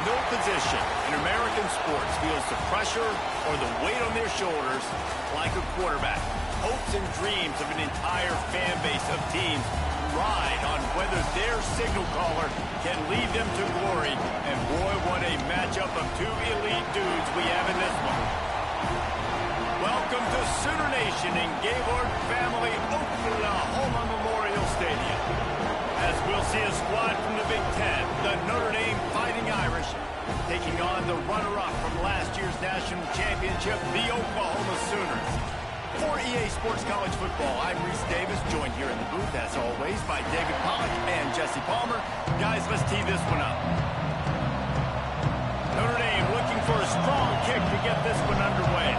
No position in American sports feels the pressure or the weight on their shoulders like a quarterback. Hopes and dreams of an entire fan base of teams ride on whether their signal caller can lead them to glory. And boy, what a matchup of two elite dudes we have in this one. Welcome to Sooner Nation in Gaylord Family Oklahoma Memorial Stadium. As we'll see a squad from the Big Ten, the Notre Dame Fighting Irish, taking on the runner-up from last year's national championship, the Oklahoma Sooners. For EA Sports College Football, I'm Reese Davis, joined here in the booth, as always, by David Pollack and Jesse Palmer. Guys, let's tee this one up. Notre Dame looking for a strong kick to get this one underway.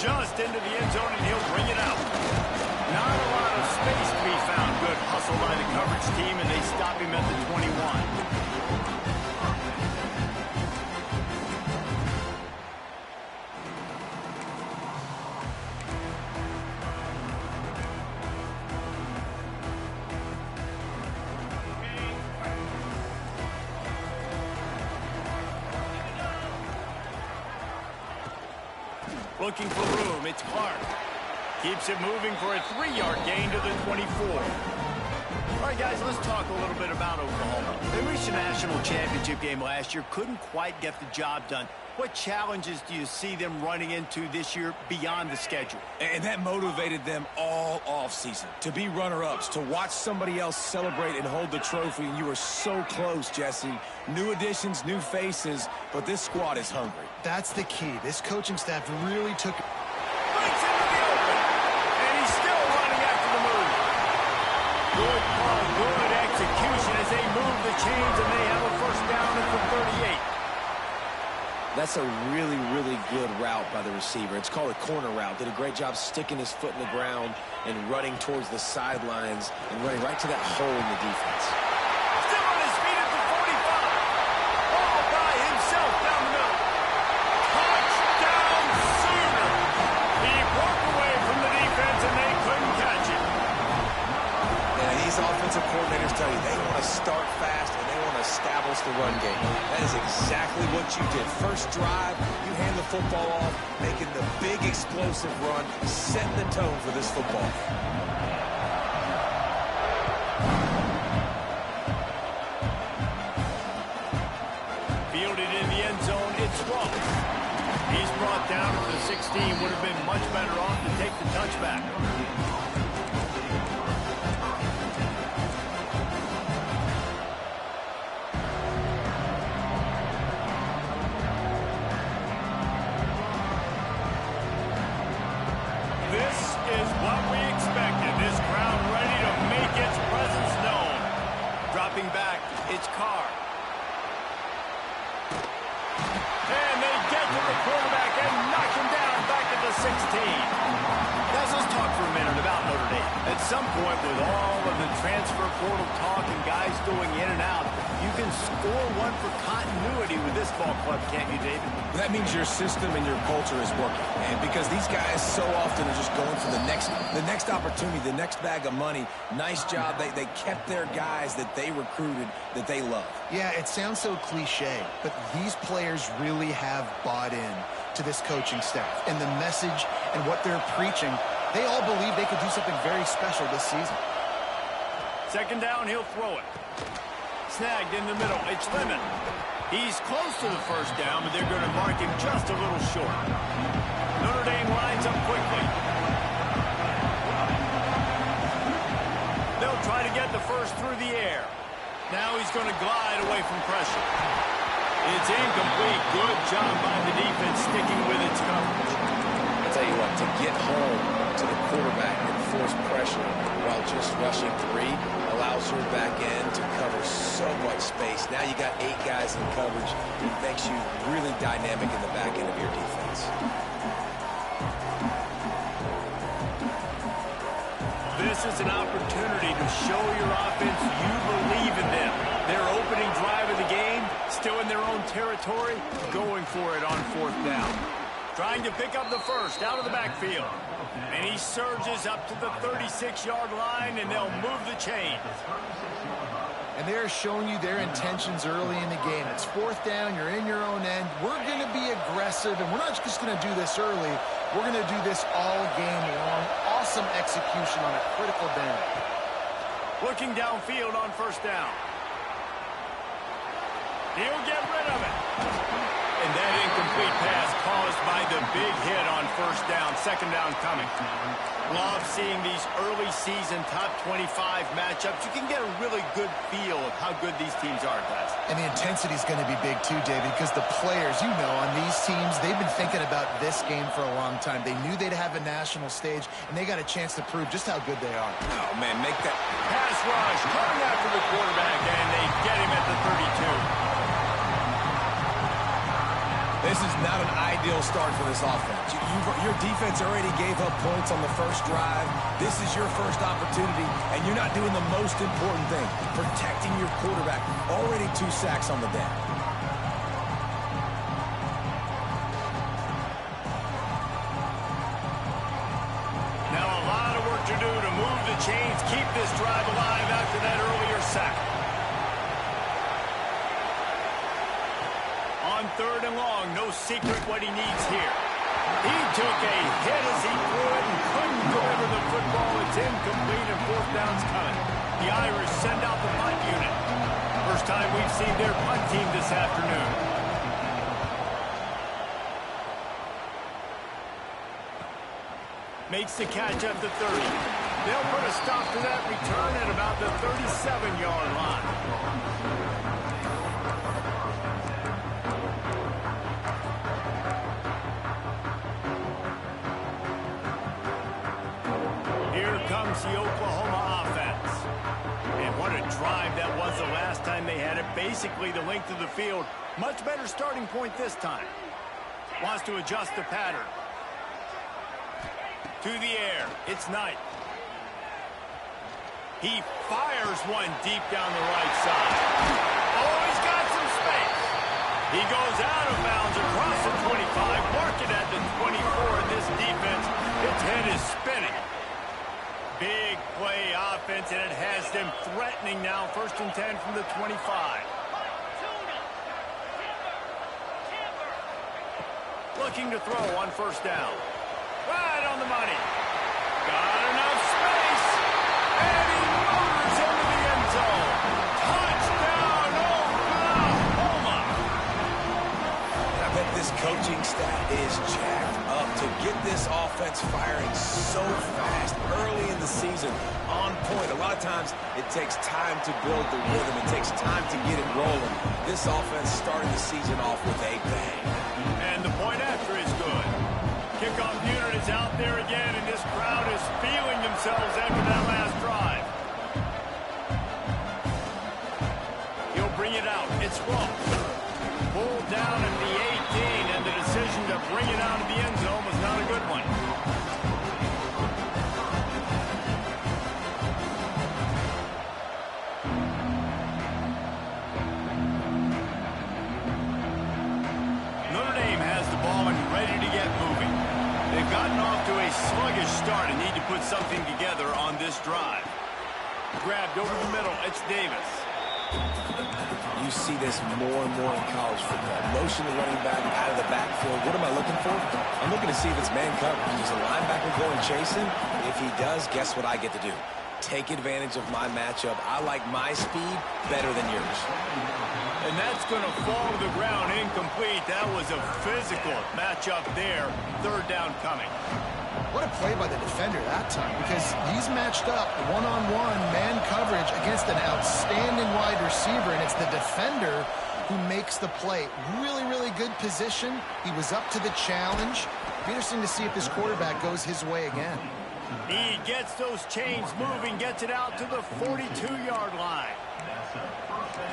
Just into the end zone, and he'll bring it out. Not a lot of space to be found. Good hustle by the coverage team, and they stop him at the 21. Looking for room, it's Clark. Keeps it moving for a 3-yard gain to the 24. All right, guys, let's talk a little bit about Oklahoma. They reached a national championship game last year, couldn't quite get the job done. What challenges do you see them running into this year beyond the schedule? And that motivated them all offseason to be runner-ups, to watch somebody else celebrate and hold the trophy. And you were so close, Jesse. New additions, new faces, but this squad is hungry. That's the key. This coaching staff really took... Breaks into the open, and he's still running after the move. Good call, good execution as they move the chains, and they have a first down at the 38. That's a really, really good route by the receiver. It's called a corner route. Did a great job sticking his foot in the ground and running towards the sidelines and running right to that hole in the defense. Still on his feet at the 45. All by himself down the middle. Touchdown Sooner. He broke away from the defense and they couldn't catch it. Yeah, these offensive coordinators tell you they want to start fast and they want to establish the run game. That is exactly what you did. First drive, you hand the football off, making the big explosive run, setting the tone for this football. Fielded in the end zone, it's Ross. He's brought down to the 16. Would have been much better off to take the touchback. This is what we expected. This crowd ready to make its presence known. Dropping back, it's Carr. And they get to the quarterback and knock him down back at the 16. Guys, let's talk for a minute about Notre Dame. At some point, with all of the transfer portal talk and guys going in and out, you can score one for continuity with this ball club, can't you, David? That means your system and your culture is working, man, because these guys so often are just going for the next opportunity, the next bag of money. Nice job. They kept their guys that they recruited, that they love. Yeah, it sounds so cliche, but these players really have bought in to this coaching staff and the message and what they're preaching. They all believe they could do something very special this season. Second down, he'll throw it. Snagged in the middle. It's Lemon. He's close to the first down, but they're going to mark him just a little short. Notre Dame lines up quickly. They'll try to get the first through the air. Now he's going to glide away from pressure. It's incomplete. Good job by the defense sticking with its coverage. I'll tell you what, to get home to the quarterback and force pressure while just rushing three allows your back end to cover so much space. Now you got 8 guys in coverage. It makes you really dynamic in the back end of your defense. This is an opportunity to show your offense you believe in them. Their opening drive of the game, still in their own territory, going for it on fourth down. Trying to pick up the first out of the backfield. And he surges up to the 36-yard line, and they'll move the chain. And they're showing you their intentions early in the game. It's fourth down. You're in your own end. We're going to be aggressive, and we're not just going to do this early. We're going to do this all game long. Awesome execution on a critical down. Looking downfield on first down. He'll get rid of it. And that incomplete pass caused by the big hit on first down. Second down coming. Love seeing these early season top 25 matchups. You can get a really good feel of how good these teams are, guys. And the intensity is going to be big too, David, because the players, you know, on these teams, they've been thinking about this game for a long time. They knew they'd have a national stage, and they got a chance to prove just how good they are. Oh, man, make that pass rush coming after the quarterback, and they get him at the 32. This is not an ideal start for this offense. Your defense already gave up points on the first drive. This is your first opportunity, and you're not doing the most important thing, protecting your quarterback. Already 2 sacks on the day. Now a lot of work to do to move the chains, keep this drive alive after that earlier sack. On third and long, no secret what he needs here. He took a hit as he threw it and couldn't deliver the football. It's incomplete and fourth down's coming. The Irish send out the punt unit. First time we've seen their punt team this afternoon. Makes the catch at the 30. They'll put a stop to that return at about the 37-yard line. Comes the Oklahoma offense. And what a drive that was the last time they had it. Basically the length of the field. Much better starting point this time. Wants to adjust the pattern. To the air. It's Knight. He fires one deep down the right side. Oh, he's got some space. He goes out of bounds across the 25. Mark it at the 24. This defense, its head is spinning. Big play offense, and it has them threatening now. First and 10 from the 25. Looking to throw on first down. Right on the money. Got enough space. And he motors into the end zone. Touchdown, Oklahoma. I bet this coaching staff is jacked up to get this offense firing so fast early in the season. On point. A lot of times it takes time to build the rhythm. It takes time to get it rolling. This offense starting the season off with a bang. And the point after is good. Kickoff unit is out there again, and this crowd is feeling themselves after that last drive. He'll bring it out. It's Ross. Pulled down at the 18, and the decision to bring it out of the end zone was not a good one. Notre Dame has the ball and ready to get moving. They've gotten off to a sluggish start and need to put something together on this drive. Grabbed over the middle. It's Davis. You see this more and more in college football. Motion the running back out of the backfield. What am I looking for? I'm looking to see if it's man coverage. Is a linebacker going chasing? If he does, guess what I get to do? Take advantage of my matchup. I like my speed better than yours. And that's going to fall to the ground incomplete. That was a physical matchup there. Third down coming. What a play by the defender that time, because he's matched up one-on-one man coverage against an outstanding wide receiver, and it's the defender who makes the play. Really, really good position. He was up to the challenge. Be interesting to see if this quarterback goes his way again. He gets those chains moving, gets it out to the 42-yard line.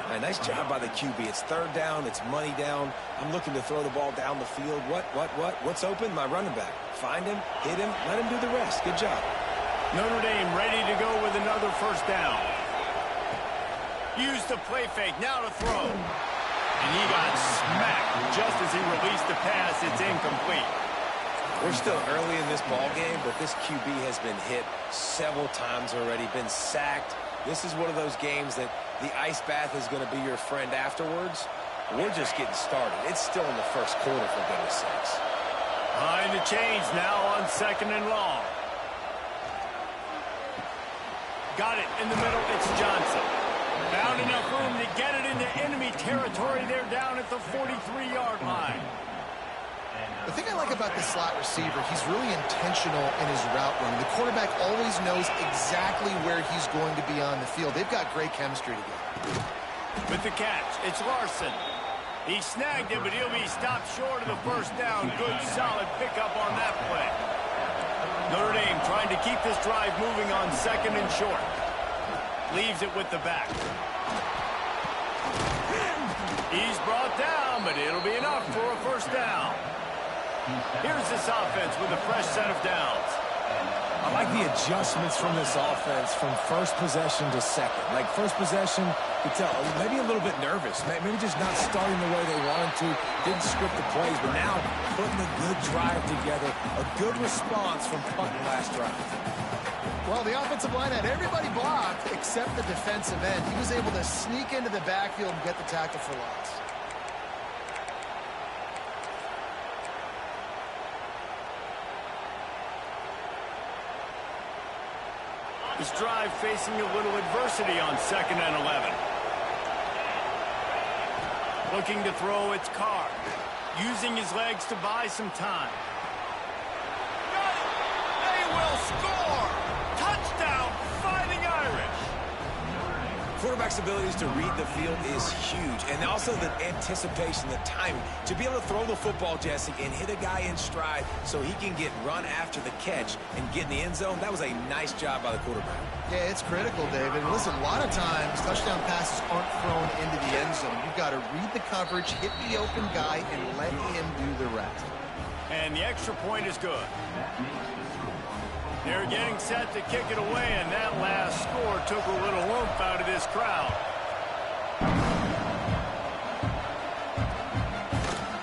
Right, nice job by the QB. It's third down. It's money down. I'm looking to throw the ball down the field. What's open? My running back. Find him, hit him, let him do the rest. Good job. Notre Dame ready to go with another first down. Use the play fake. Now to throw. And he got smacked just as he released the pass. It's incomplete. We're still early in this ball game, but this QB has been hit several times already, been sacked. This is one of those games that the ice bath is going to be your friend afterwards. We're just getting started. It's still in the first quarter, for goodness sakes. Behind the chains now on second and long. Got it in the middle. It's Johnson. Found enough room to get it into enemy territory. They're down at the 43-yard line. The thing I like about the slot receiver, he's really intentional in his route running. The quarterback always knows exactly where he's going to be on the field. They've got great chemistry together. With the catch, it's Larson. He snagged it, but he'll be stopped short of the first down. Good, solid pickup on that play. Notre Dame trying to keep this drive moving on second and short. Leaves it with the back. He's brought down, but it'll be enough for a first down. Here's this offense with a fresh set of downs. I like the adjustments from this offense from first possession to second. Like first possession, you tell maybe a little bit nervous, maybe just not starting the way they wanted to, didn't script the plays, but now putting a good drive together, a good response from punting last drive. Well, the offensive line had everybody blocked except the defensive end. He was able to sneak into the backfield and get the tackle for loss. This drive facing a little adversity on second and 11. Looking to throw, it's Carr. Using his legs to buy some time. They will score! Touchdown, Fighting Irish! Quarterback's abilities to read the field is huge, and also the anticipation, the timing. To be able to throw the football, Jesse, and hit a guy in stride so he can get run after the catch and get in the end zone, that was a nice job by the quarterback. Yeah, it's critical, David. And listen, a lot of times touchdown passes aren't thrown into the end zone. You've got to read the coverage, hit the open guy, and let him do the rest. And the extra point is good. They're getting set to kick it away, and that last score took a little oomph out of this crowd.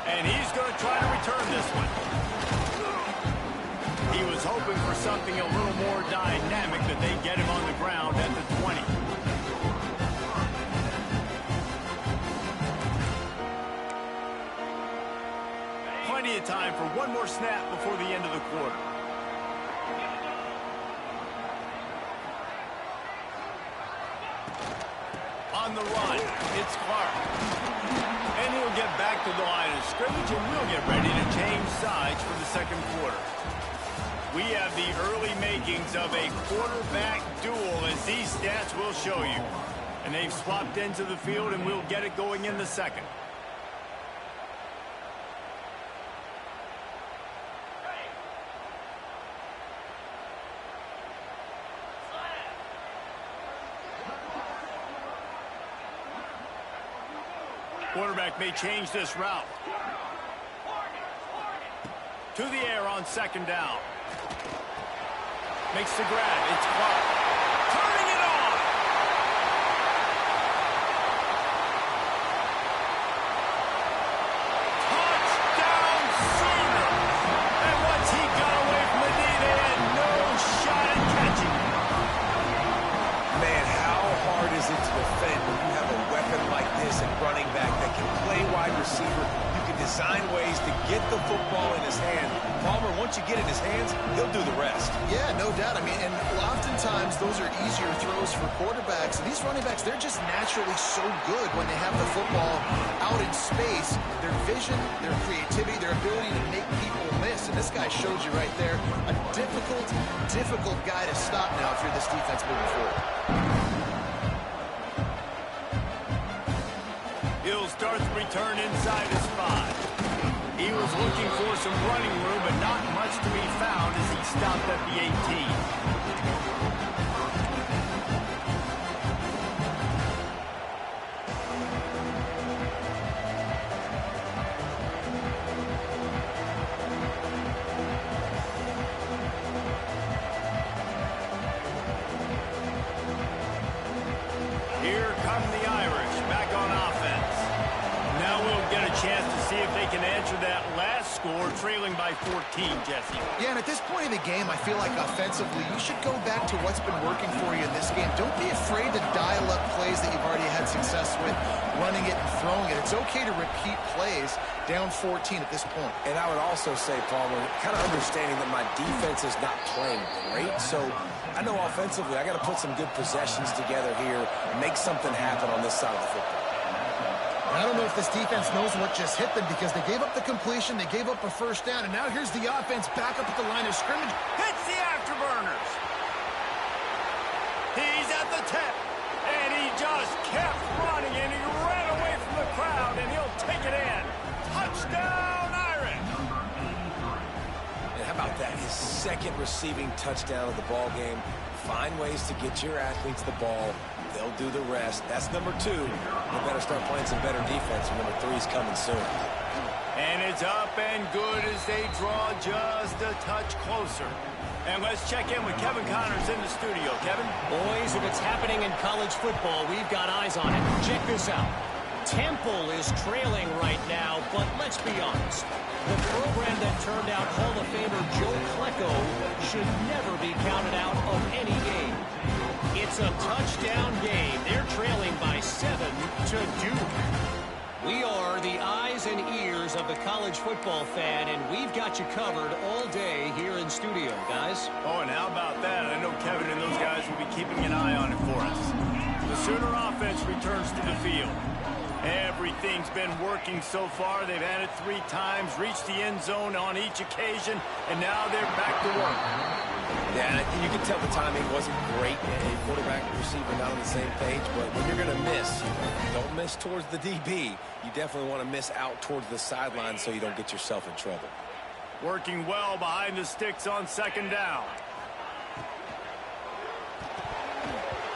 And he's going to try to return this one. He was hoping for something a little more dynamic, that they get him on the ground at the 20. plenty of time for one more snap before the end of the quarter. On the run, it's Clark. And he'll get back to the line of scrimmage, and we'll get ready to change sides for the second quarter. We have the early makings of a quarterback duel, as these stats will show you. And they've swapped into the field, and we'll get it going in the second. Quarterback may change this route. To the air on second down. Makes the grab. It's Clark. Turning it on. Touchdown, Sooners. And once he got away from the knee, they had no shot at catching him. Man, how hard is it to defend when you have a weapon like this at running back that can play wide receiver? You can design ways to get the football in his hand. Palmer, once you get it in his hands, he'll do the rest. Yeah, no doubt. I mean, and oftentimes those are easier throws for quarterbacks. And these running backs, they're just naturally so good when they have the football out in space. Their vision, their creativity, their ability to make people miss. And this guy showed you right there, a difficult guy to stop now if you're this defense moving forward. He'll start the return inside his 5. He was looking for some running room, but not much to be found as he stopped at the 18. Here come the Irish back on offense. Now we'll get a chance to see if they can answer that last score, trailing by 14, Jesse. Yeah, and at this point in the game, I feel like offensively, you should go back to what's been working for you in this game. Don't be afraid to dial up plays that you've already had success with, running it and throwing it. It's okay to repeat plays down 14 at this point. And I would also say, Palmer, kind of understanding that my defense is not playing great, so I know offensively I got to put some good possessions together here, make something happen on this side of the football. I don't know if this defense knows what just hit them because they gave up the completion, they gave up a first down, and now here's the offense back up at the line of scrimmage. Hits the afterburners. He's at the 10, and he just kept running, and he ran away from the crowd, and he'll take it in. Touchdown, Irish. And how about that? His second receiving touchdown of the ball game. Find ways to get your athletes the ball. They'll do the rest. That's number 2. They better start playing some better defense, and number 3's coming soon. And it's up and good as they draw just a touch closer. And let's check in with Kevin Connors in the studio. Kevin? Boys, if it's happening in college football, we've got eyes on it. Check this out. Temple is trailing right now, but let's be honest. The program that turned out Hall of Famer Joe Klecko should never be counted out of any game. It's a touchdown game. They're trailing by 7 to Duke. We are the eyes and ears of the college football fan, and we've got you covered all day here in studio, guys. Oh, and how about that? I know Kevin and those guys will be keeping an eye on it for us. The Sooner offense returns to the field. Everything's been working so far. They've had it 3 times, reached the end zone on each occasion, and now they're back to work. Yeah, and you can tell the timing wasn't great. A quarterback and receiver not on the same page, but when you're going to miss, don't miss towards the DB. You definitely want to miss out towards the sideline so you don't get yourself in trouble. Working well behind the sticks on second down.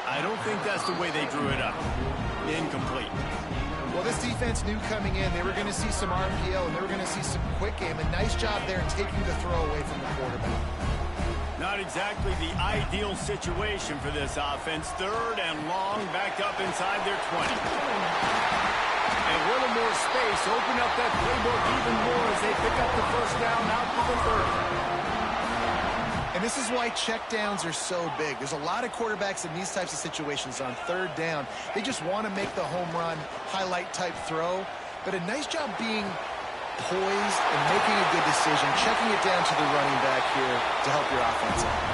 I don't think that's the way they drew it up. Incomplete. Well, this defense knew coming in they were going to see some RPO and they were going to see some quick game. A nice job there taking the throw away from the quarterback. Not exactly the ideal situation for this offense. 3rd and long, backed up inside their 20. A little more space, open up that playbook even more as they pick up the first down out to the 30. And this is why checkdowns are so big. There's a lot of quarterbacks in these types of situations on 3rd down. They just want to make the home run, highlight type throw. But a nice job being poised and making a good decision, checking it down to the running back here to help your offense out.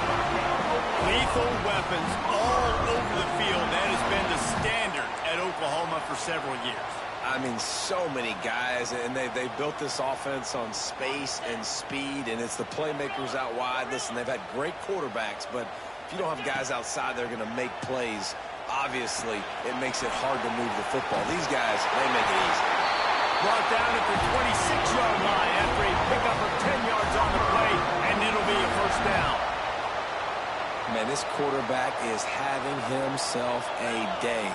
Lethal weapons all over the field. That has been the standard at Oklahoma for several years. I mean, so many guys, and they built this offense on space and speed, and it's the playmakers out wide. Listen, they've had great quarterbacks, but if you don't have guys outside that are going to make plays, obviously it makes it hard to move the football. These guys, they make it easy. Brought down at the 26-yard line after a pickup of 10 yards on the play, and it'll be a first down. Man, this quarterback is having himself a day.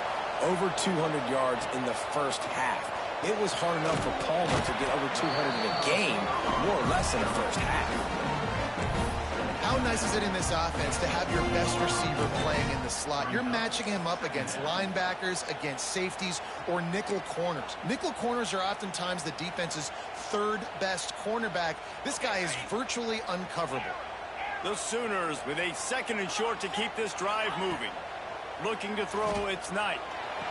Over 200 yards in the first half. It was hard enough for Palmer to get over 200 in a game, more or less in the first half. How nice is it in this offense to have your best receiver playing in the slot? You're matching him up against linebackers, against safeties, or nickel corners. Nickel corners are oftentimes the defense's third best cornerback. This guy is virtually uncoverable. The Sooners with a 2nd and short to keep this drive moving. Looking to throw, it's Knight.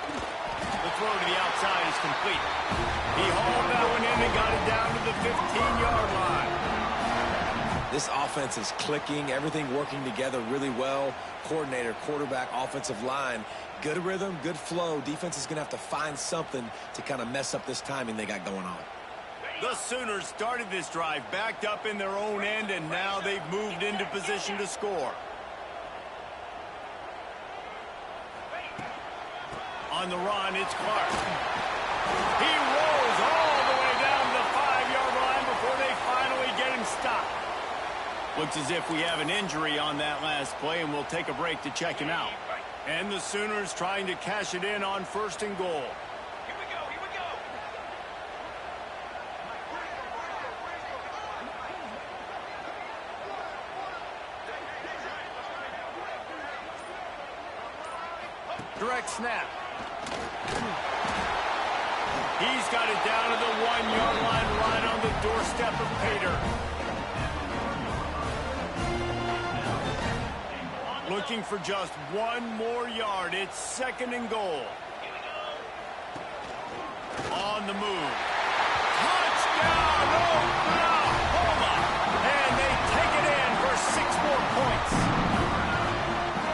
The throw to the outside is complete. He hauled that one in and got it down to the 15-yard line. This offense is clicking, everything working together really well. Coordinator, quarterback, offensive line, good rhythm, good flow. Defense is going to have to find something to kind of mess up this timing they got going on. The Sooners started this drive backed up in their own end, and now they've moved into position to score. On the run, it's Clark. He rolls all the way down to the 5-yard line before they finally get him stopped. Looks as if we have an injury on that last play, and we'll take a break to check him out. And the Sooners trying to cash it in on 1st and goal. Here we go, here we go. Direct snap. He's got it down to the 1-yard line right on the doorstep of Pater. Looking for just one more yard. It's 2nd and goal. On the move. Touchdown, Oklahoma! And they take it in for 6 more points.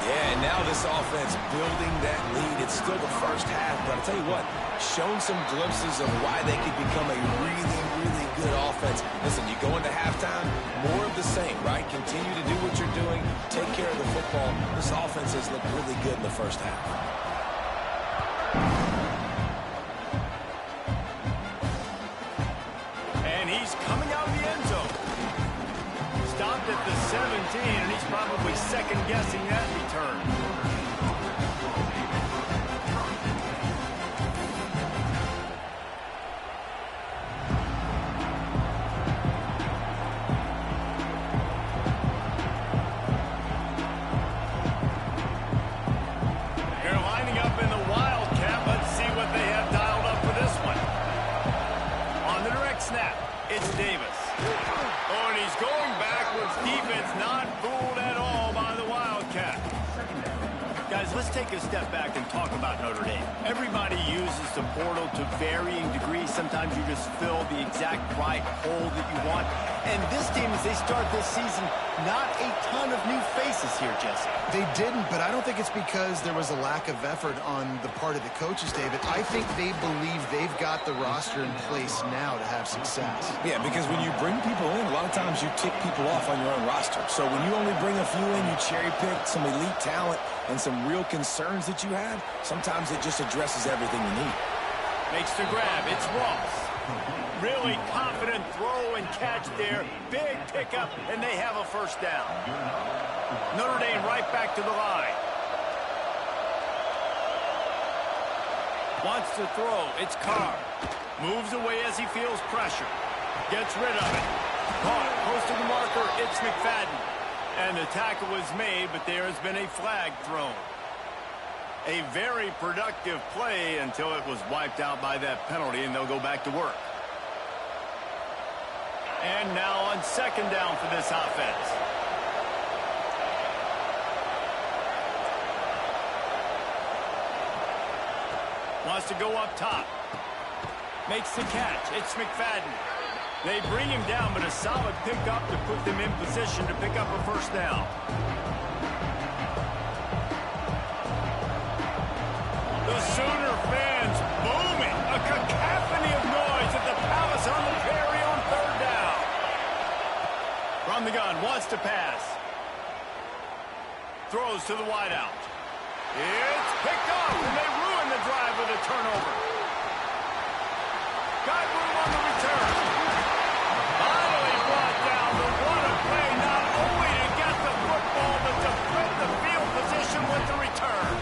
Yeah, and now this offense building that lead. It's still the first half, but I'll tell you what, shown some glimpses of why they could become a really, really good offense. Listen, you go into halftime, more of the same, right? Continue to do what you're doing, take care of the football. This offense has looked really good in the first half. And he's coming out of the end zone. Stopped at the 17, and he's probably second-guessing that return. They're lining up in the Wildcat. Let's see what they have dialed up for this one. On the direct snap, it's Davis. Oh, and he's going backwards. Defense not fooled at all by the Wildcat. Guys, let's take a step back and talk about Notre Dame. Everybody uses the portal to varying degrees. Sometimes you just fill the exact right hole that you want. And this team, as they start this season, not a ton of new faces here, Jesse. They didn't, but I don't think it's because there was a lack of effort on the part of the coaches, David. I think they believe they've got the roster in place now to have success. Yeah, because when you bring people in, a lot of times you tick people off on your own roster. So when you only bring a few in, you cherry pick some elite talent and some real concerns that you have, sometimes it just addresses everything you need. Makes the grab. It's Ross. Really confident throw and catch there. Big pickup, and they have a first down. Notre Dame right back to the line. Wants to throw. It's Carr. Moves away as he feels pressure. Gets rid of it. Caught. Close to the marker. It's McFadden. And the tackle was made, but there has been a flag thrown. A very productive play until it was wiped out by that penalty, and they'll go back to work. And now on 2nd down for this offense. Wants to go up top. Makes the catch. It's McFadden. They bring him down, but a solid pickup to put them in position to pick up a first down. The Sooner fans booming. A cacophony of noise at the Palace on the Prairie on third down. From the gun, wants to pass. Throws to the wideout. It's picked up, and they ruin the drive with a turnover. Got room on the return. Finally brought down, but what a play, not only to get the football, but to flip the field position with the return.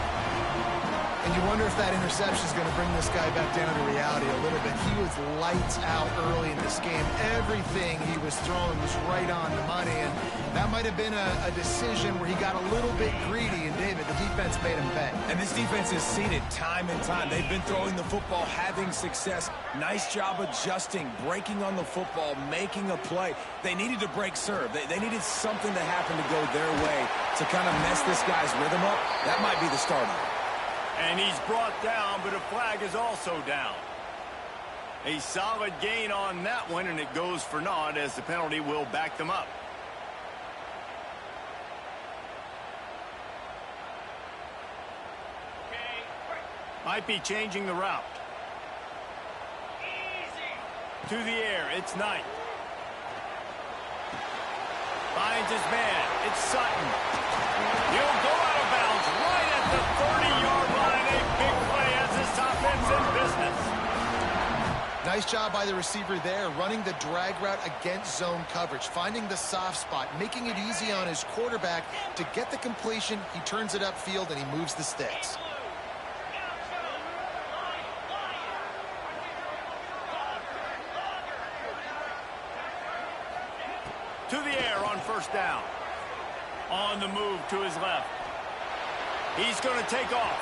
And you wonder if that interception is going to bring this guy back down to reality a little bit. He was lights out early in this game. Everything he was throwing was right on the money, and that might have been a decision where he got a little bit greedy, and David, the defense made him pay. And this defense has seen it time and time. They've been throwing the football, having success. Nice job adjusting, breaking on the football, making a play. They needed to break serve. They needed something to happen to go their way to kind of mess this guy's rhythm up. That might be the start of it. And he's brought down, but a flag is also down. A solid gain on that one, and it goes for naught as the penalty will back them up. Might be changing the route. To the air, it's Knight. Finds his man, it's Sutton. He'll go out of bounds right at the 30-yard line. A big play as this offense in business. Nice job by the receiver there, running the drag route against zone coverage, finding the soft spot, making it easy on his quarterback to get the completion. He turns it upfield, and he moves the sticks. To the air on first down. On the move to his left. He's going to take off.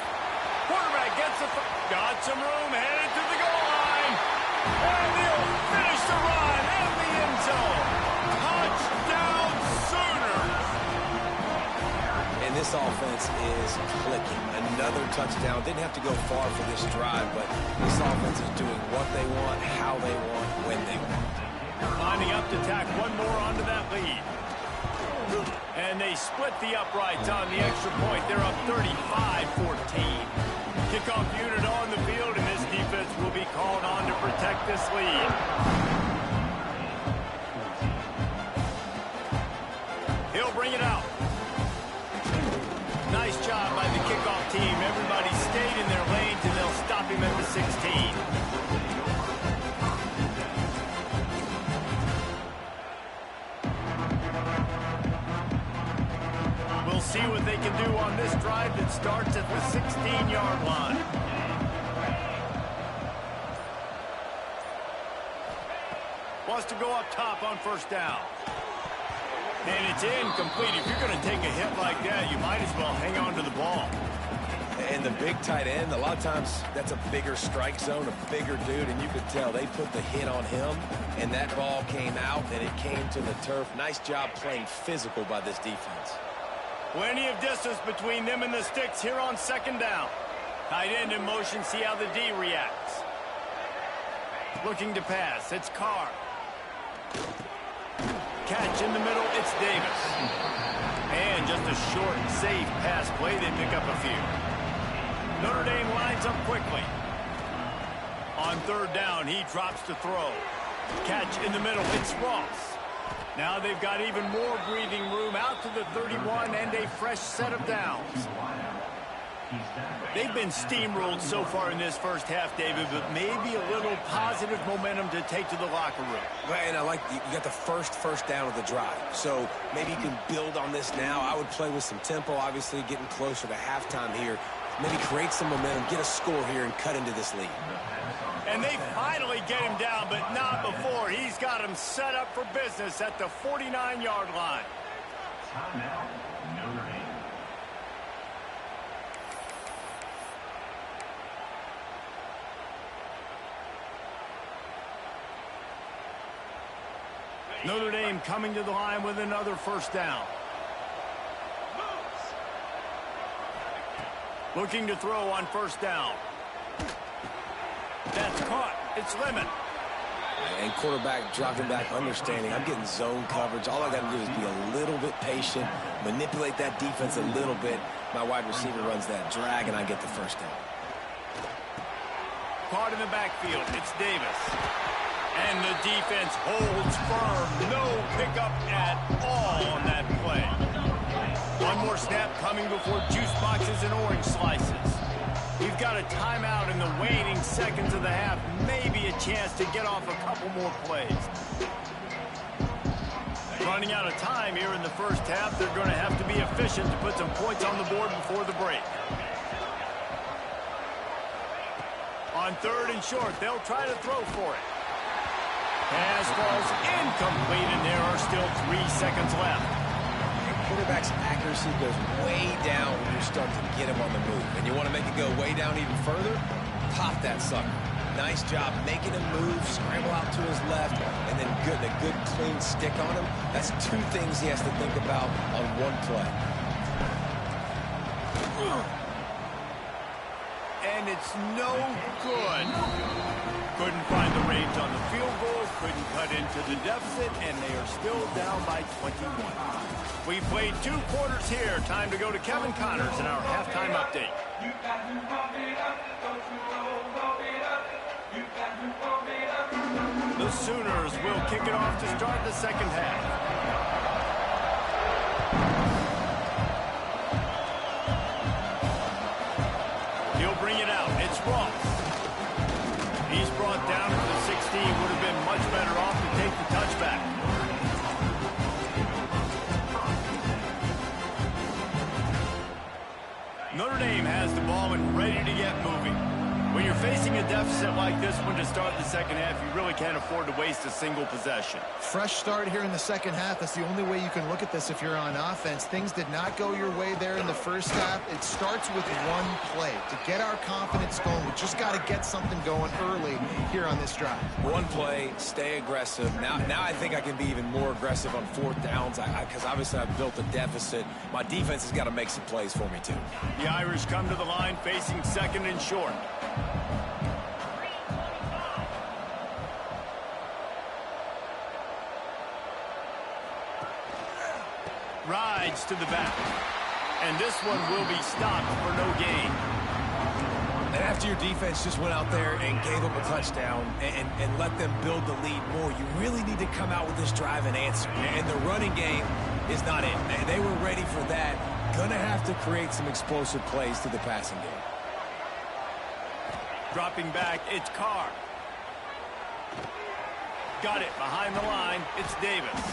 Quarterback gets the... Got some room, headed to the goal line. And he'll finish the run in the end zone. Touchdown Sooners. And this offense is clicking. Another touchdown. Didn't have to go far for this drive, but this offense is doing what they want, how they want, when they want. Lining up to tack one more onto that lead. And they split the uprights on the extra point. They're up 35-14. Kickoff unit on the field, and this defense will be called on to protect this lead. He'll bring it out. Nice job by the kickoff team. Everybody stayed in their lanes, and they'll stop him at the 16. See what they can do on this drive that starts at the 16-yard line. Wants to go up top on first down. And it's incomplete. If you're going to take a hit like that, you might as well hang on to the ball. And the big tight end, a lot of times that's a bigger strike zone, a bigger dude, and you could tell they put the hit on him, and that ball came out, and it came to the turf. Nice job playing physical by this defense. Plenty of distance between them and the sticks here on second down. Tight end in motion, see how the D reacts. Looking to pass, it's Carr. Catch in the middle, it's Davis. And just a short, safe pass play, they pick up a few. Notre Dame lines up quickly. On third down, he drops to throw. Catch in the middle, it's Ross. Now they've got even more breathing room out to the 31 and a fresh set of downs. They've been steamrolled so far in this first half, David, but maybe a little positive momentum to take to the locker room. And I like you got the first down of the drive, so maybe you can build on this now. I would play with some tempo, obviously getting closer to halftime here. Maybe create some momentum, get a score here, and cut into this lead. And they finally get him down, but not before. He's got him set up for business at the 49-yard line. Timeout, Notre Dame. Notre Dame coming to the line with another first down. Looking to throw on first down. That's caught. It's Lemon. And quarterback dropping back, understanding I'm getting zone coverage. All I got to do is be a little bit patient, manipulate that defense a little bit. My wide receiver runs that drag, and I get the first down. Caught in the backfield. It's Davis. And the defense holds firm. No pickup at all on that play. One more snap coming before juice boxes and orange slices. We've got a timeout in the waning seconds of the half. Maybe a chance to get off a couple more plays. Running out of time here in the first half. They're going to have to be efficient to put some points on the board before the break. On 3rd and short, they'll try to throw for it. Pass falls incomplete, and there are still 3 seconds left. Quarterback's accuracy goes way down when you start to get him on the move. And you want to make it go way down even further? Pop that sucker. Nice job making him move, scramble out to his left, and then a good clean stick on him. That's 2 things he has to think about on one play. And it's no good. Couldn't find the range on the field goal, couldn't cut into the deficit, and they are still down by 21. We played 2 quarters here. Time to go to Kevin Connors in our halftime update. The Sooners will kick it off to start the second half. He'll bring it out. It's Ross. He's brought down to the 16. Would have been much better off to take the touchback. Notre Dame has the ball and ready to get moving. When you're facing a deficit like this one to start the second half, you really can't afford to waste a single possession. Fresh start here in the second half. That's the only way you can look at this if you're on offense. Things did not go your way there in the first half. It starts with one play. To get our confidence going, we just got to get something going early here on this drive. One play, stay aggressive. Now I think I can be even more aggressive on 4th downs because obviously I've built a deficit. My defense has got to make some plays for me too. The Irish come to the line facing 2nd and short. Rides to the back. And this one will be stopped for no gain. And after your defense just went out there and gave up a touchdown and let them build the lead more, you really need to come out with this drive and answer. And the running game is not it. They were ready for that. Gonna have to create some explosive plays to the passing game. Dropping back, it's Carr. Got it behind the line. It's Davis.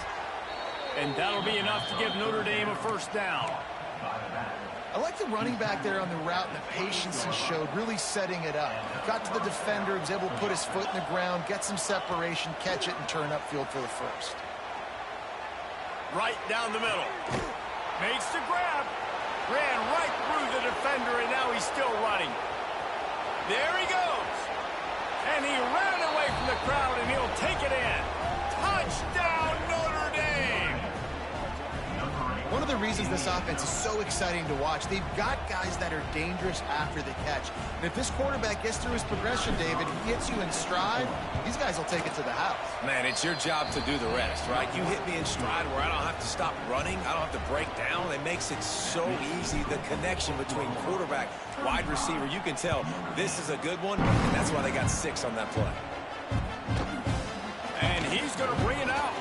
And that'll be enough to give Notre Dame a first down. I like the running back there on the route and the patience he showed, really setting it up. Got to the defender, was able to put his foot in the ground, get some separation, catch it, and turn upfield for the first. Right down the middle. Makes the grab. Ran right through the defender, and now he's still running. There he goes. And he ran away from the crowd, and he'll take it in. Touchdown, Notre Dame! One of the reasons this offense is so exciting to watch, they've got guys that are dangerous after the catch. And if this quarterback gets through his progression, David, he hits you in stride, these guys will take it to the house. Man, it's your job to do the rest, right? You hit me in stride where I don't have to stop running. I don't have to break down. It makes it so easy. The connection between quarterback, wide receiver, you can tell this is a good one, and that's why they got 6 on that play. And he's going to bring it out.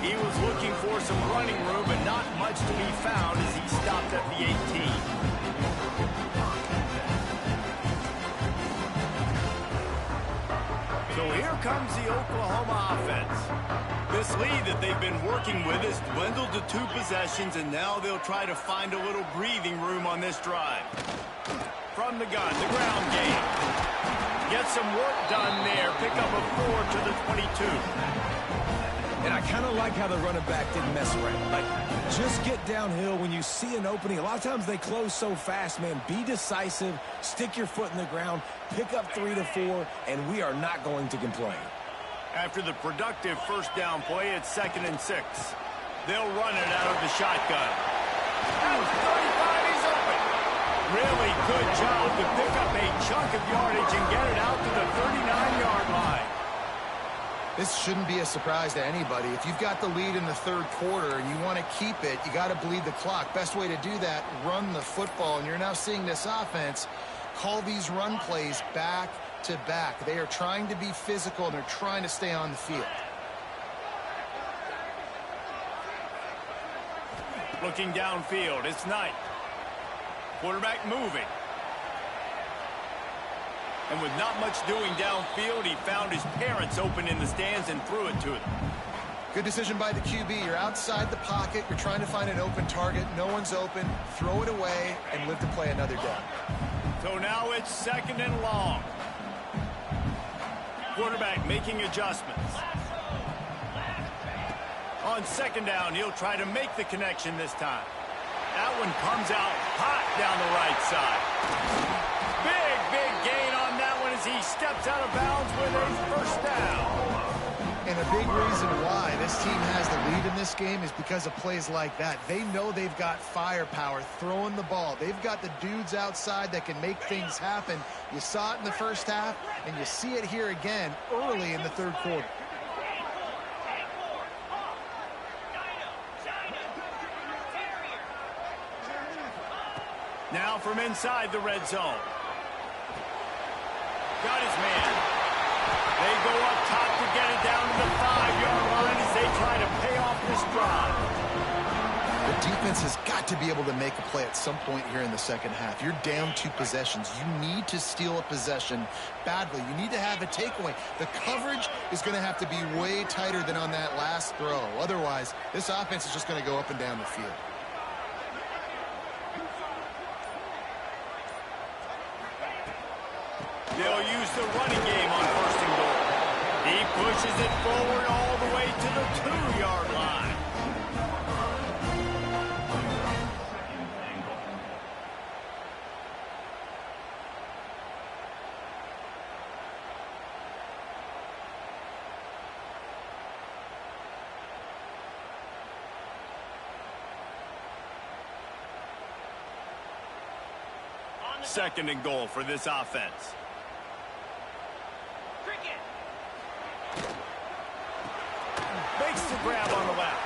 He was looking for some running room, but not much to be found as he stopped at the 18. So here comes the Oklahoma offense. This lead that they've been working with has dwindled to 2 possessions, and now they'll try to find a little breathing room on this drive. From the gun, the ground game. Get some work done there. Pick up a 4 to the 22. And I kind of like how the running back didn't mess around. Like, just get downhill when you see an opening. A lot of times they close so fast, man. Be decisive, stick your foot in the ground, pick up 3 to 4, and we are not going to complain. After the productive first down play, it's 2nd and 6. They'll run it out of the shotgun. Out 35, he's open. Really good job to pick up a chunk of yardage and get it out to the 39-yard line. This shouldn't be a surprise to anybody. If you've got the lead in the third quarter and you want to keep it, you got to bleed the clock. Best way to do that, run the football. And you're now seeing this offense call these run plays back to back. They are trying to be physical, and they're trying to stay on the field. Looking downfield, it's Knight. Quarterback moving. And with not much doing downfield, he found his parents open in the stands and threw it to them. Good decision by the QB. You're outside the pocket. You're trying to find an open target. No one's open. Throw it away and live to play another day. So now it's 2nd and long. Quarterback making adjustments. On 2nd down, he'll try to make the connection this time. That one comes out hot down the right side. Big gain on that one as he steps out of bounds with a 1st down. And a big reason why this team has the lead in this game is because of plays like that. They know they've got firepower throwing the ball. They've got the dudes outside that can make things happen. You saw it in the first half, and you see it here again early in the third quarter. Now from inside the red zone. Got his man. They go up top to get it down to the 5-yard line as they try to pay off this drive. The defense has got to be able to make a play at some point here in the second half. You're down 2 possessions. You need to steal a possession badly. You need to have a takeaway. The coverage is going to have to be way tighter than on that last throw. Otherwise, this offense is just going to go up and down the field. They'll use the running game on 1st and goal. He pushes it forward all the way to the 2-yard line. Second and goal for this offense. Makes the grab on the left.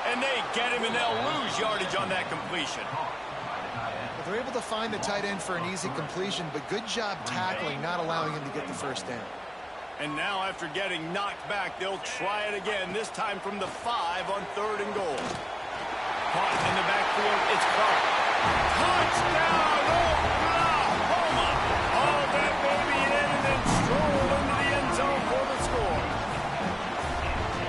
And they get him, and they'll lose yardage on that completion. Well, they're able to find the tight end for an easy completion, but good job tackling, not allowing him to get the 1st down. And now after getting knocked back, they'll try it again, this time from the 5 on 3rd and goal. Caught in the backfield, it's Clark. Touchdown, Oklahoma! Haul that baby in and then stroll into the end zone for the score.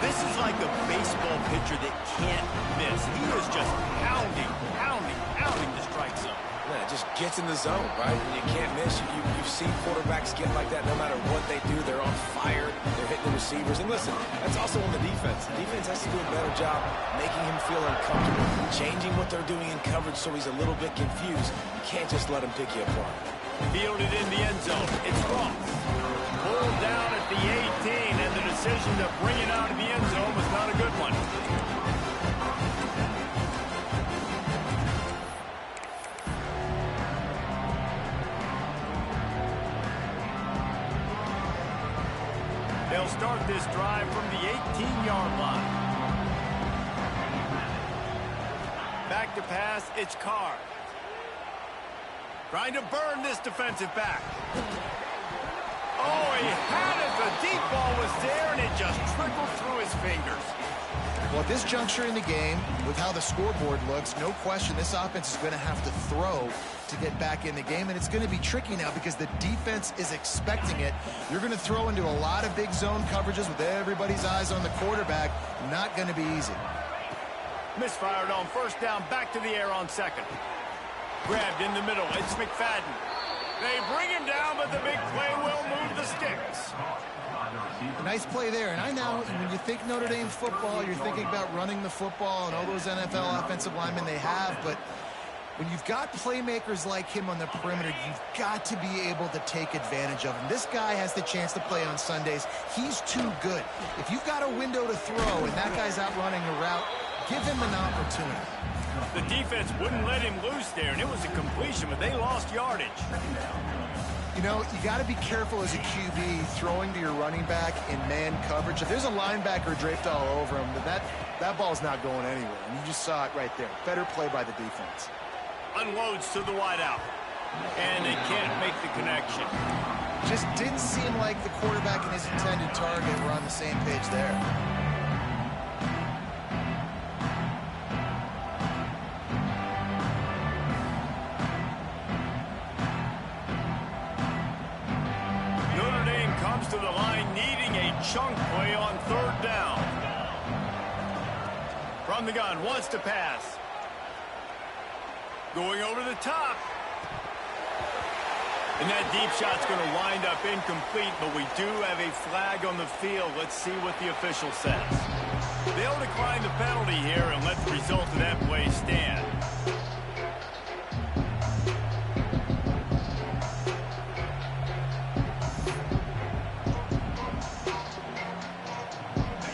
This is like a baseball pitcher that can't miss. He is just pounding the strike zone. Yeah, it just gets in the zone, right? And you can't miss. You've seen quarterbacks get like that no matter what they do. They're on fire. They're hitting the receivers. And listen, that's also on the defense. The defense has to do a better job making him feel uncomfortable, changing what they're doing in coverage so he's a little bit confused. You can't just let him pick you apart. Fielded in the end zone. It's Ross. Pulled down at the 18, and the decision to bring it out of the end zone was not a good one. They'll start this drive from the 18-yard line. Back to pass, it's Carr. Trying to burn this defensive back. Oh, he had it. The deep ball was there, and it just trickled through his fingers. Well, at this juncture in the game, with how the scoreboard looks, no question this offense is going to have to throw to get back in the game, and it's going to be tricky now because the defense is expecting it. You're going to throw into a lot of big zone coverages with everybody's eyes on the quarterback. Not going to be easy. Misfired on 1st down, back to the air on 2nd. Grabbed in the middle, it's McFadden. They bring him down, but the big play will move the sticks. A nice play there. And I know when you think Notre Dame football, you're thinking about running the football and all those NFL offensive linemen they have. But when you've got playmakers like him on the perimeter, you've got to be able to take advantage of him. This guy has the chance to play on Sundays. He's too good. If you've got a window to throw and that guy's out running a route, give him an opportunity. The defense wouldn't let him loose there, and it was a completion, but they lost yardage. You know, you got to be careful as a QB throwing to your running back in man coverage. If there's a linebacker draped all over him, that ball's not going anywhere. And you just saw it right there. Better play by the defense. Unloads to the wideout. And they can't make the connection. Just didn't seem like the quarterback and his intended target were on the same page there. Notre Dame comes to the line needing a chunk play on third down. From the gun, wants to pass. Going over the top. And that deep shot's going to wind up incomplete, but we do have a flag on the field. Let's see what the official says. They'll decline the penalty here and let the result of that play stand.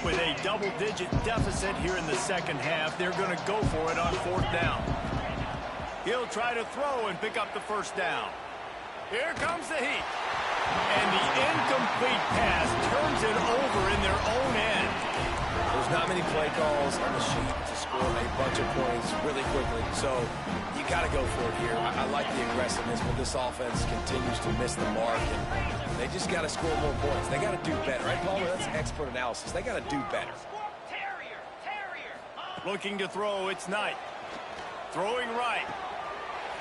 With a double-digit deficit here in the second half, they're going to go for it on fourth down. He'll try to throw and pick up the first down. Here comes the heat. And the incomplete pass turns it over in their own end. There's not many play calls on the sheet to score a bunch of points really quickly, so you got to go for it here. I like the aggressiveness, but this offense continues to miss the mark, and they just got to score more points. They got to do better, right, Palmer? That's expert analysis. They got to do better. Looking to throw, it's Knight. Throwing right.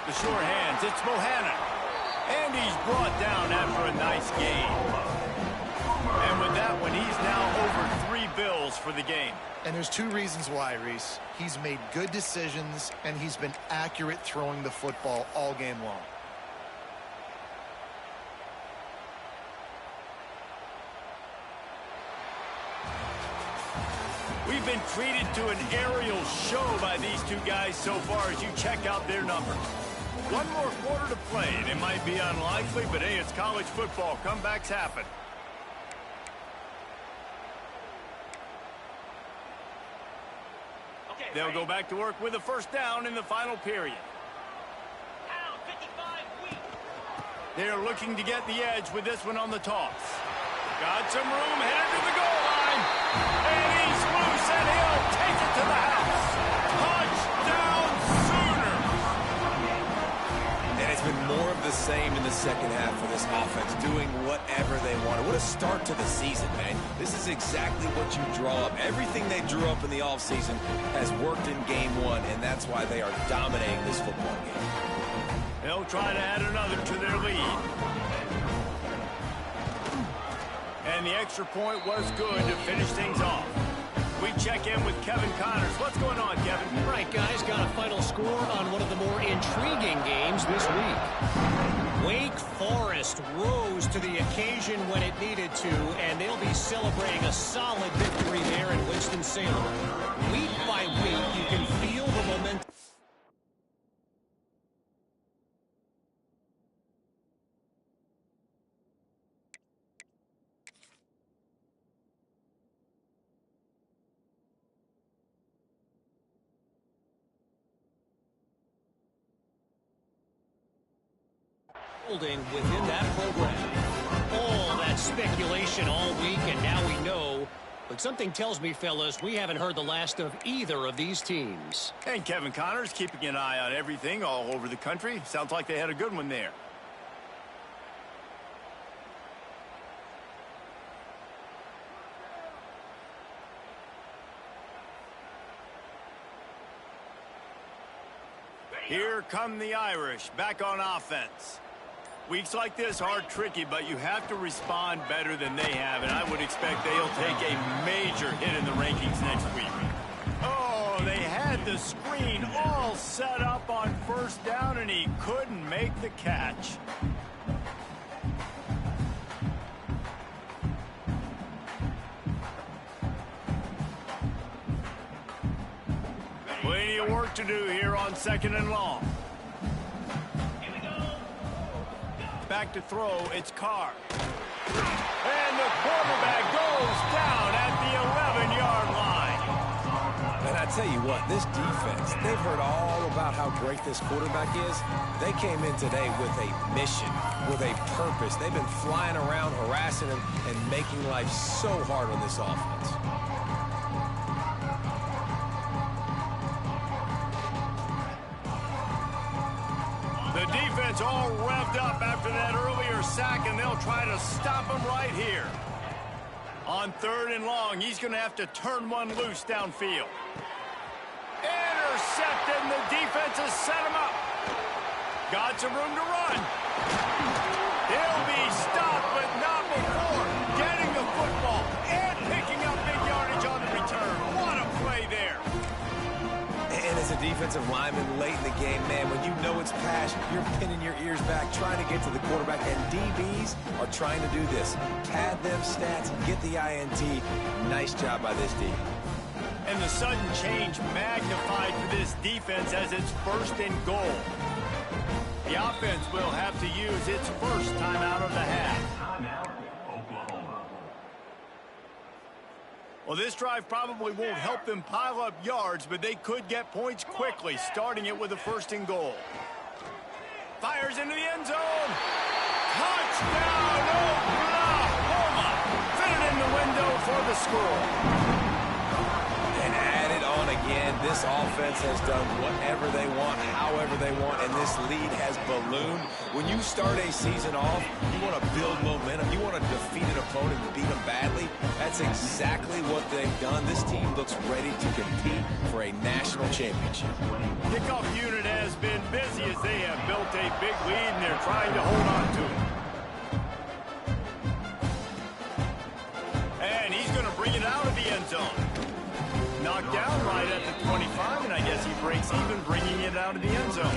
The sure hands, it's Bohannon. And he's brought down after a nice gain. And with that one, he's now over 3 bills for the game. And there's 2 reasons why, Reese. He's made good decisions, and he's been accurate throwing the football all game long. We've been treated to an aerial show by these 2 guys so far as you check out their numbers. 1 more quarter to play, and it might be unlikely, but hey, it's college football. Comebacks happen. They'll go back to work with a first down in the final period. They're looking to get the edge with this one on the toss. Got some room, headed to the goal line. And he's loose, and he'll take it to the house. Touchdown Sooners! And it's been more of the same in the second half for this offense, doing whatever they want. What a start to the season, man. This is exactly what you draw up. Everything they drew up in the offseason has worked in game 1, and that's why they are dominating this football game. They'll try to add another to their lead. And the extra point was good to finish things off. We check in with Kevin Connors. What's going on, Kevin? All right, guys, got a final score on one of the more intriguing games this week. Wake Forest rose to the occasion when it needed to, and they'll be celebrating a solid victory there in Winston-Salem. Week by week, you can feel the momentum. Within that program. All that speculation all week, and now we know. But something tells me, fellas, we haven't heard the last of either of these teams. And Kevin Connors keeping an eye on everything all over the country. Sounds like they had a good one there. Here come the Irish back on offense. Weeks like this are tricky, but you have to respond better than they have, and I would expect they'll take a major hit in the rankings next week. Oh, they had the screen all set up on first down, and he couldn't make the catch. Plenty of work to do here on 2nd and long. Back to throw, it's Carr. And the quarterback goes down at the 11-yard line. And I'd tell you what, this defense, they've heard all about how great this quarterback is. They came in today with a mission, with a purpose. They've been flying around, harassing him, and making life so hard on this offense. The defense all revved up after that earlier sack, and they'll try to stop him right here. On 3rd and long, he's going to have to turn one loose downfield. Intercepted, and the defense has set him up. Got some room to run. He'll be stopped, but not before getting the football and picking up big yardage on the return. What a play there. And as a defensive lineman late in the game, man, when you know it's pass, you're pinning your ears back, trying to get to the quarterback, and DBs are trying to do this. Pad them stats, get the INT. Nice job by this D. And the sudden change magnified for this defense as it's 1st and goal. The offense will have to use its first timeout of the half. Timeout, Oklahoma. Well, this drive probably won't help them pile up yards, but they could get points quickly, starting it with a 1st and goal. Fires into the end zone. Touchdown, Oklahoma! Fit it in the window for the score. And added on again, this offense has done whatever they want, however they want, and this lead has ballooned. When you start a season off, you want to build momentum. You want to defeat an opponent and beat them badly. That's exactly what they've done. This team looks ready to compete for a national championship. Kickoff unit has been busy as they have built a big lead, and they're trying to hold on to it. And he's going to bring it out of the end zone. Knocked down right at the 25, and I guess he breaks even, bringing it out of the end zone.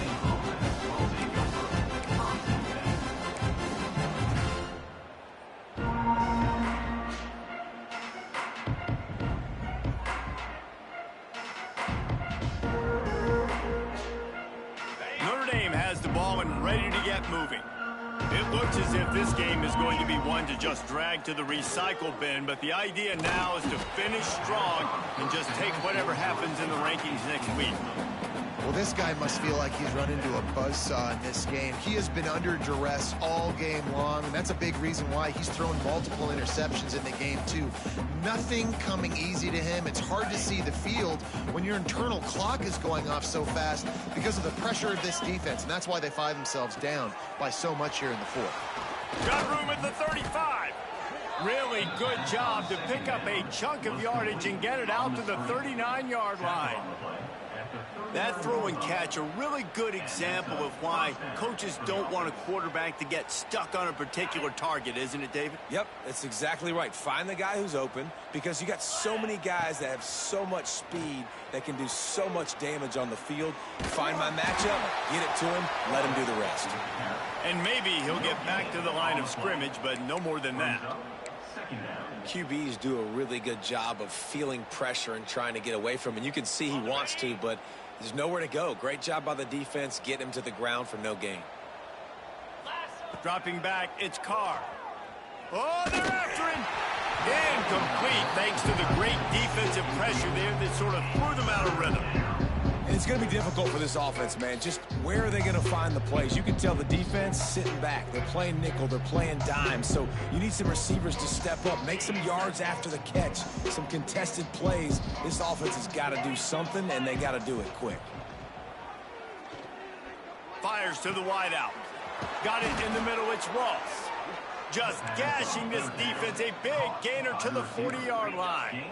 Notre Dame has the ball and ready to get moving. It looks as if this game is going to be one to just drag to the recycle bin, but the idea now is to finish strong and just take whatever happens in the rankings next week. Well, this guy must feel like he's run into a buzzsaw in this game. He has been under duress all game long, and that's a big reason why he's thrown multiple interceptions in the game, too. Nothing coming easy to him. It's hard to see the field when your internal clock is going off so fast because of the pressure of this defense, and that's why they find themselves down by so much here in the 4th. Got room at the 35. Really good job to pick up a chunk of yardage and get it out to the 39-yard line. That throw and catch, a really good example of why coaches don't want a quarterback to get stuck on a particular target, isn't it, David? Yep, that's exactly right. Find the guy who's open, because you got so many guys that have so much speed that can do so much damage on the field. Find my matchup, get it to him, let him do the rest. And maybe he'll get back to the line of scrimmage, but no more than that. QBs do a really good job of feeling pressure and trying to get away from him. And you can see he wants to, but there's nowhere to go. Great job by the defense, getting him to the ground for no gain. Dropping back, it's Carr. Oh, they're after him. Incomplete, thanks to the great defensive pressure there that sort of threw them out of rhythm. And it's going to be difficult for this offense, man. Just where are they going to find the plays? You can tell the defense sitting back. They're playing nickel. They're playing dime. So you need some receivers to step up, make some yards after the catch, some contested plays. This offense has got to do something, and they got to do it quick. Fires to the wideout. Got it in the middle. It's Ross. Just gashing this defense. A big gainer to the 40-yard line.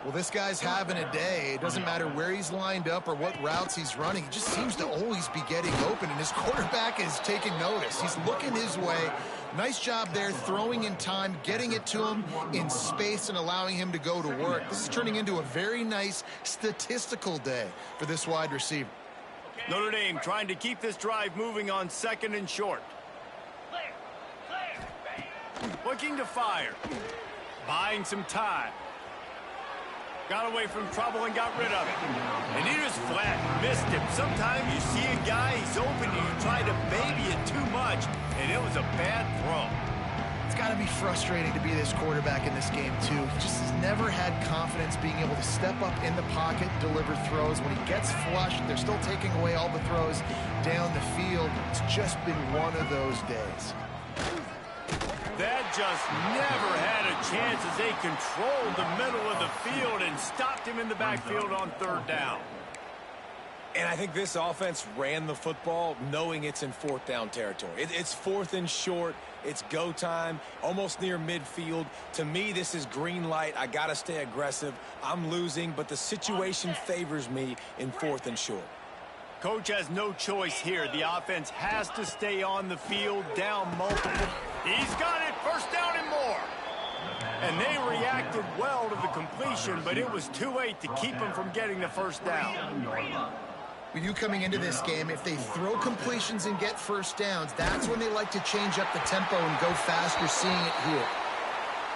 Well, this guy's having a day. It doesn't matter where he's lined up or what routes he's running. He just seems to always be getting open, and his quarterback is taking notice. He's looking his way. Nice job there, throwing in time, getting it to him in space and allowing him to go to work. This is turning into a very nice statistical day for this wide receiver. Notre Dame trying to keep this drive moving on 2nd and short. Looking to fire. Buying some time. Got away from trouble and got rid of it. And he just flat missed him. Sometimes you see a guy, he's open, and you try to baby it too much, and it was a bad throw. It's got to be frustrating to be this quarterback in this game, too. He just is never had confidence being able to step up in the pocket and deliver throws. When he gets flushed, they're still taking away all the throws down the field. It's just been one of those days. That just never had a chance as they controlled the middle of the field and stopped him in the backfield on third down. And I think this offense ran the football knowing it's in fourth down territory. It's fourth and short. It's go time, almost near midfield. To me, this is green light. I got to stay aggressive. I'm losing, but the situation favors me in fourth and short. Coach has no choice here. The offense has to stay on the field, down multiple. He's got it, first down and more. And they reacted well to the completion, but it was too late to keep them from getting the first down. With you coming into this game, if they throw completions and get first downs, that's when they like to change up the tempo and go fast. You're seeing it here.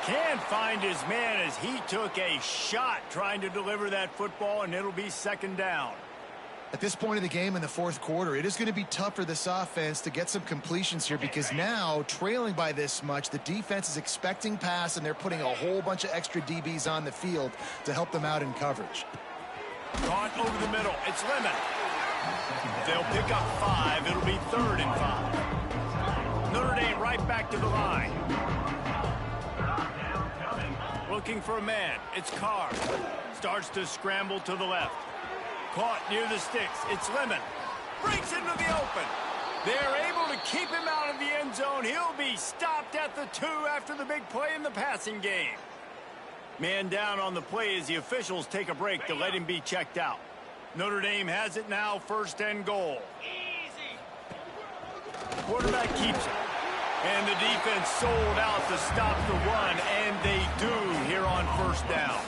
Can't find his man as he took a shot trying to deliver that football, and it'll be second down. At this point of the game in the fourth quarter, it is going to be tough for this offense to get some completions here because now, trailing by this much, the defense is expecting pass, and they're putting a whole bunch of extra DBs on the field to help them out in coverage. Caught over the middle. It's Lemon. They'll pick up 5. It'll be 3rd and 5. Notre Dame right back to the line. Looking for a man. It's Carr. Starts to scramble to the left. Caught near the sticks. It's Lemon. Breaks into the open. They're able to keep him out of the end zone. He'll be stopped at the 2 after the big play in the passing game. Man down on the play as the officials take a break to let him be checked out. Notre Dame has it now, 1st and goal. Quarterback keeps it. And the defense sold out to stop the run, and they do here on 1st down.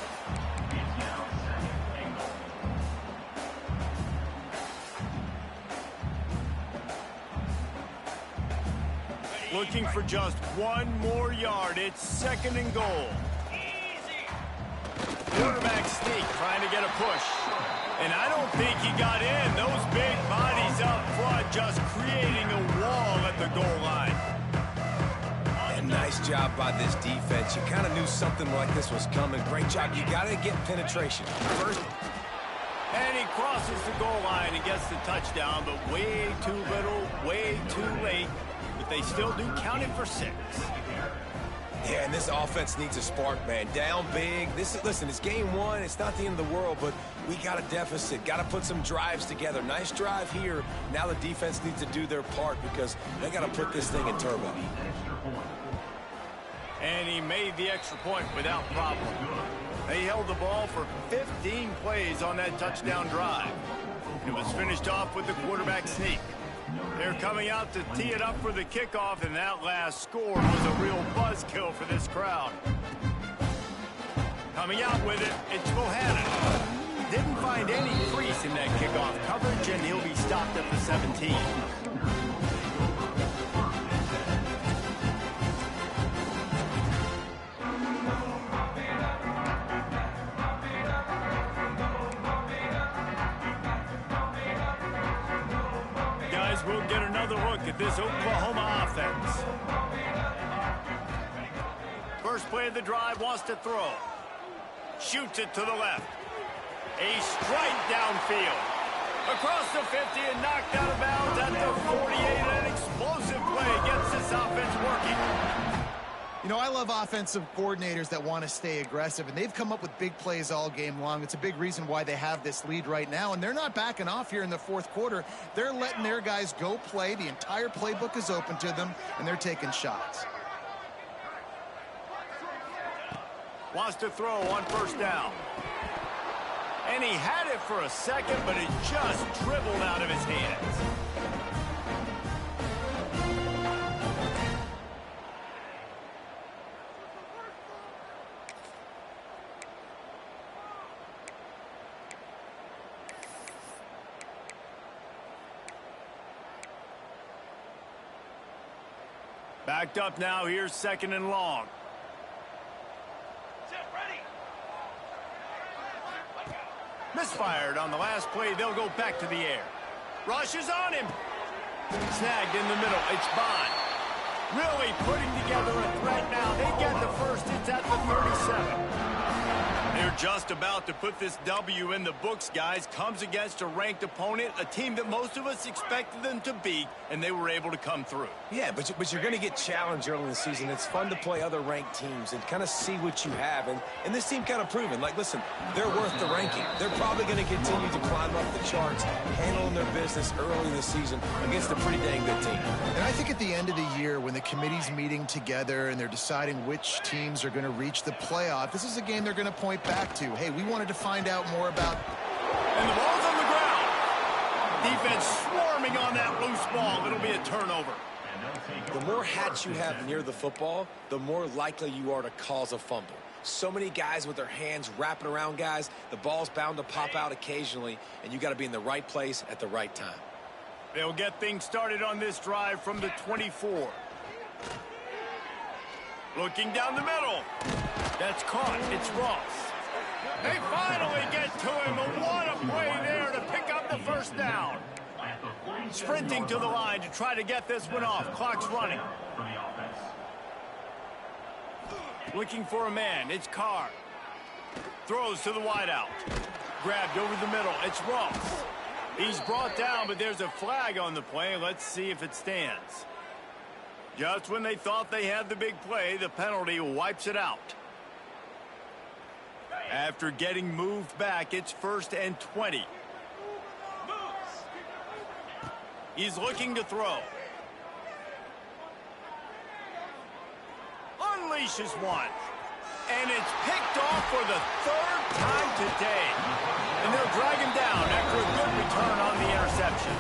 Looking for just 1 more yard. It's 2nd and goal. Quarterback sneak, trying to get a push. And I don't think he got in. Those big bodies up front just creating a wall at the goal line. And nice job by this defense. You kind of knew something like this was coming. Great job. You got to get penetration. First. And he crosses the goal line and gets the touchdown, but way too little, way too late. But they still do count it for 6. Yeah, and this offense needs a spark, man. Down big. Listen, it's game 1. It's not the end of the world, but we got a deficit. Got to put some drives together. Nice drive here. Now the defense needs to do their part because they got to put this thing in turbo. And he made the extra point without problem. They held the ball for 15 plays on that touchdown drive. It was finished off with the quarterback sneak. They're coming out to tee it up for the kickoff, and that last score was a real buzzkill for this crowd. Coming out with it, it's Bohannon. Didn't find any crease in that kickoff coverage, and he'll be stopped at the 17. We'll get another look at this Oklahoma offense. First play of the drive, wants to throw. Shoots it to the left. A strike downfield. Across the 50 and knocked out of bounds at the 48. An explosive play gets this offense working. You know, I love offensive coordinators that want to stay aggressive, and they've come up with big plays all game long. It's a big reason why they have this lead right now, and they're not backing off here in the fourth quarter. They're letting their guys go play. The entire playbook is open to them, and they're taking shots. Wants to throw on 1st down. And he had it for a second, but it just dribbled out of his hands. Backed up now, here's 2nd and long. Misfired on the last play, they'll go back to the air. Rush is on him. Snagged in the middle, it's Bond. Really putting together a threat now. They get the first, it's at the 37. just about to put this W in the books, guys. Comes against a ranked opponent, a team that most of us expected them to beat, and they were able to come through. Yeah, but you're going to get challenged early in the season. It's fun to play other ranked teams and kind of see what you have. And this team kind of proven, like, listen, they're worth the ranking. They're probably going to continue to climb up the charts, handling their business early in the season against a pretty dang good team. And I think at the end of the year, when the committee's meeting together and they're deciding which teams are going to reach the playoff, this is a game they're going to point back to. Hey, we wanted to find out more about... And the ball's on the ground. Defense swarming on that loose ball. It'll be a turnover. The more hats you have near the football, the more likely you are to cause a fumble. So many guys with their hands wrapping around guys, the ball's bound to pop out occasionally, and you got to be in the right place at the right time. They'll get things started on this drive from the 24. Looking down the middle. That's caught. It's Ross. They finally get to him. And what a play there to pick up the first down. Sprinting to the line to try to get this one off. Clock's running. Looking for a man. It's Carr. Throws to the wideout. Grabbed over the middle. It's Ross. He's brought down, but there's a flag on the play. Let's see if it stands. Just when they thought they had the big play, the penalty wipes it out. After getting moved back, it's 1st and 20. He's looking to throw. Unleashes one. And it's picked off for the 3rd time today. And they'll drag him down after a good return on the interception.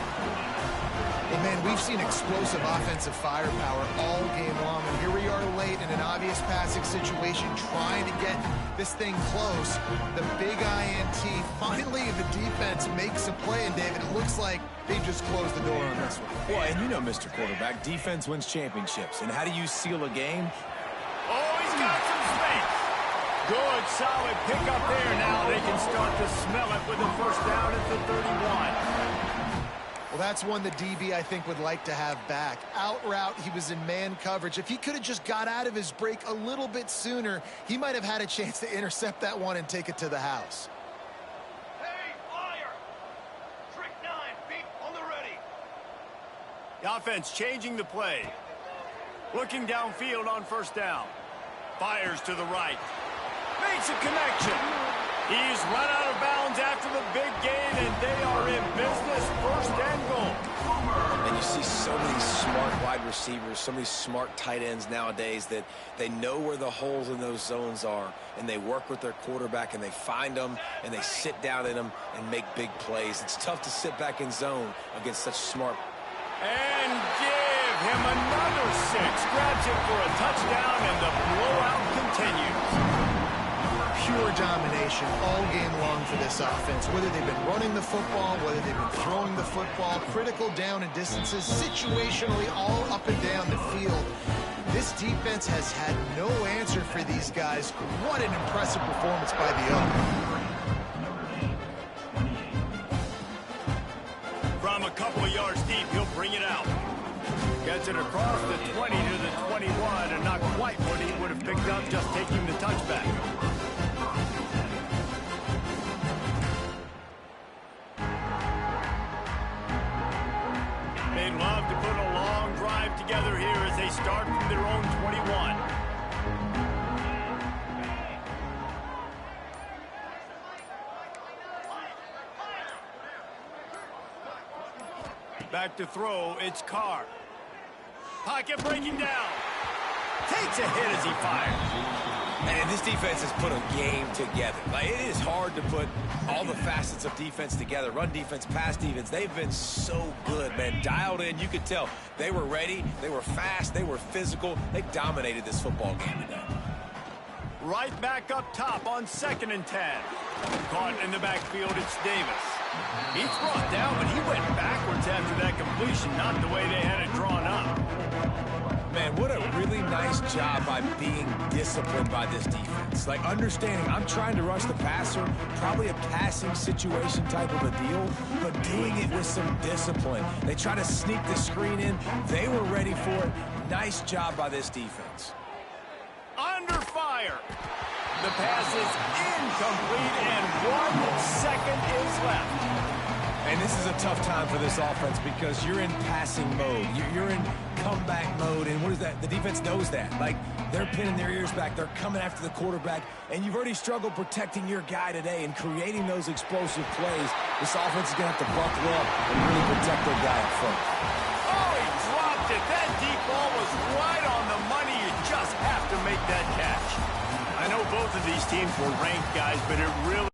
Well, man, we've seen explosive offensive firepower all game long, and here we are late in an obvious passing situation trying to get this thing close. The big INT, finally the defense makes a play, and David, it looks like they just closed the door on this one. Well, and you know, Mr. Quarterback, defense wins championships. And how do you seal a game? Oh, he's got some space. Good, solid pickup there. Now they can start to smell it with a first down at the 31. Well, that's one the DB, I think, would like to have back. Out route, he was in man coverage. If he could have just got out of his break a little bit sooner, he might have had a chance to intercept that one and take it to the house. Hey, fire! Trick 9, feet on the ready. The offense changing the play. Looking downfield on first down. Fires to the right. Makes a connection. He's run out of bounds after the big gain, and they are in business. 1st and goal. And you see so many smart wide receivers, so many smart tight ends nowadays that they know where the holes in those zones are, and they work with their quarterback, and they find them, and they sit down in them and make big plays. It's tough to sit back in zone against such smart. And give him another 6. Grabs it for a touchdown, and the blowout continues. Pure domination all game long for this offense. Whether they've been running the football, whether they've been throwing the football, critical down and distances, situationally all up and down the field. This defense has had no answer for these guys. What an impressive performance by the Oak. From a couple of yards deep, he'll bring it out. Gets it across the 20 to the 21, and not quite what he would have picked up just taking the touchback. They'd love to put a long drive together here as they start from their own 21. Back to throw, it's Carr. Pocket breaking down. Takes a hit as he fires. And this defense has put a game together. Like, it is hard to put all the facets of defense together. Run defense, pass defense. They've been so good, man. Dialed in. You could tell they were ready. They were fast. They were physical. They dominated this football game today. Right back up top on 2nd and 10. Caught in the backfield, it's Davis. He's brought down, but he went backwards after that completion, not the way they had it drawn up. Man, what a really nice job by being disciplined by this defense. Like, understanding I'm trying to rush the passer, probably a passing situation type of a deal, but doing it with some discipline. They try to sneak the screen in. They were ready for it. Nice job by this defense. Under fire. The pass is incomplete, and 1 second is left. And this is a tough time for this offense because you're in passing mode. You're in comeback mode, and what is that? The defense knows that. Like, they're pinning their ears back. They're coming after the quarterback, and you've already struggled protecting your guy today and creating those explosive plays. This offense is going to have to buckle up and really protect their guy up front. Oh, he dropped it. That deep ball was right on the money. You just have to make that catch. I know both of these teams were ranked, guys, but it really